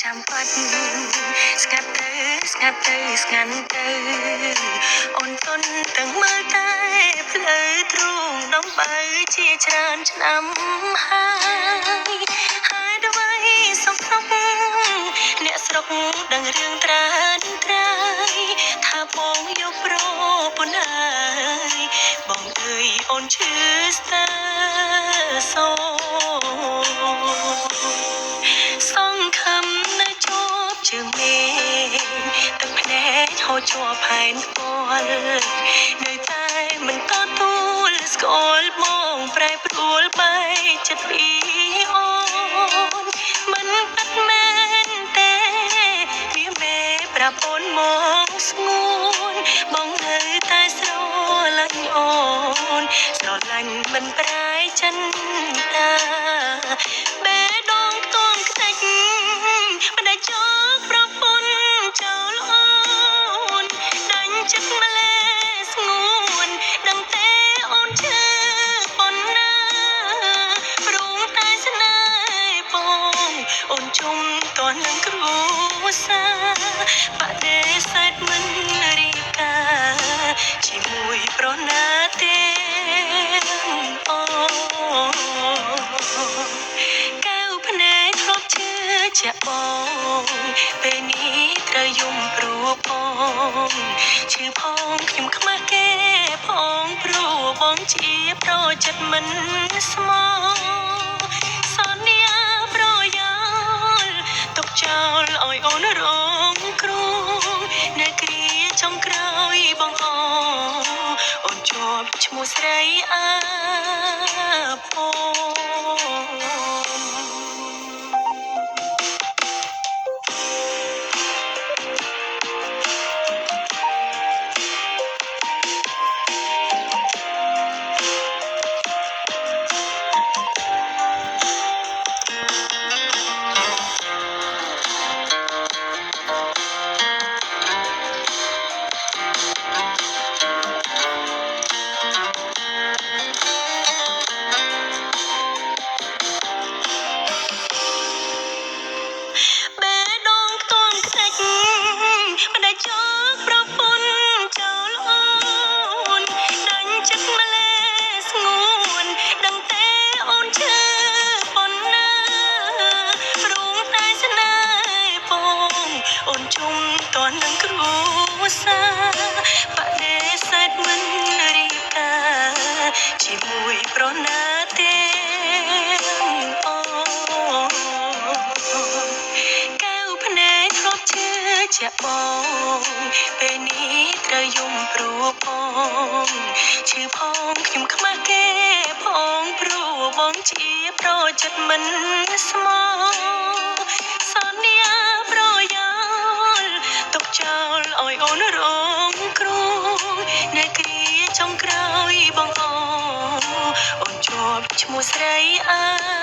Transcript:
ចាំបាច់ស្ងាត់ទៅស្ងាត់ទៅស្ងាត់ទៅអូនទុនទាំងមើលតែផ្លូវទ្រូងដំបើជាច្រើនឆ្នាំហើយអ្វីសុខទុក្ខអ្នកស្រុកដឹងរឿងត្រានត្រាយថាបងយកប្រពន្ធហើយបងអើយអូនឈឺស្ទើសោសង្ឃឹមនៅជាប់ជើងមេទឹកភ្នែកហូរជាប់ផែនផ្ទាល់នៅតែមិនតទួលស្គាល់បងប្រែប្រួលបែកចិត្តពីអូនមិនពិតមែនទេវាមេប្រាប់អូនមកស្ងួនបងនៅតែស្រឡាញ់អូនស្រឡាញ់មិនប្រែចិនតាបេះដូងខ្ទង់ខ្ទេចមិនដែលចោលប្រពន្ធចោលអូនដាច់ចិត្តម្លេះស្ងួនដឹងទេអូនឈឺប៉ុណ្ណាព្រមតែស្នេហ៍បងអូនជុំតនឹងគ្រួសារបដិសេធមិនរៀបការជាមួយប្រណាទេអូកៅភ្នែកធ្លាប់ជឿជាក់បងពេលនេះត្រូវយំព្រោះបងឈឺផងខ្ញុំខ្មាស់គេផងព្រោះបងជាប្រចិត្តមិនស្មោសន្យាប្រយោលទុកចោលឲ្យអូនរងគ្រោះនៅគ្រាចុងក្រោយបងអូនជាប់ឈ្មោះស្រីអាភបេះដូងខ្ទង់ខ្ទេចមិនដែលចោលប្រពន្ធចោលអូនដាច់ចិត្តម្លេះស្ងួនដឹងទេអូនឈឺប៉ុណ្ណាព្រមតែស្នេហ៍បងអូនជុំតនឹងគ្រួសារបដិសេធមិនរៀបការជាមួយប្រណាទេអូកៅភ្នែកធ្លាប់ជឿជាក់បងពេលនេះត្រូវយំព្រោះបងឈឺផងខ្ញុំខ្មាស់គេផងព្រោះបងជាប្រចិត្តមិនស្មោសន្យាប្រយោលទុកចោលឲ្យអូនរងគ្រោះនៅគ្រាចុងក្រោយបងអូនជាប់ឈ្មោះស្រីអា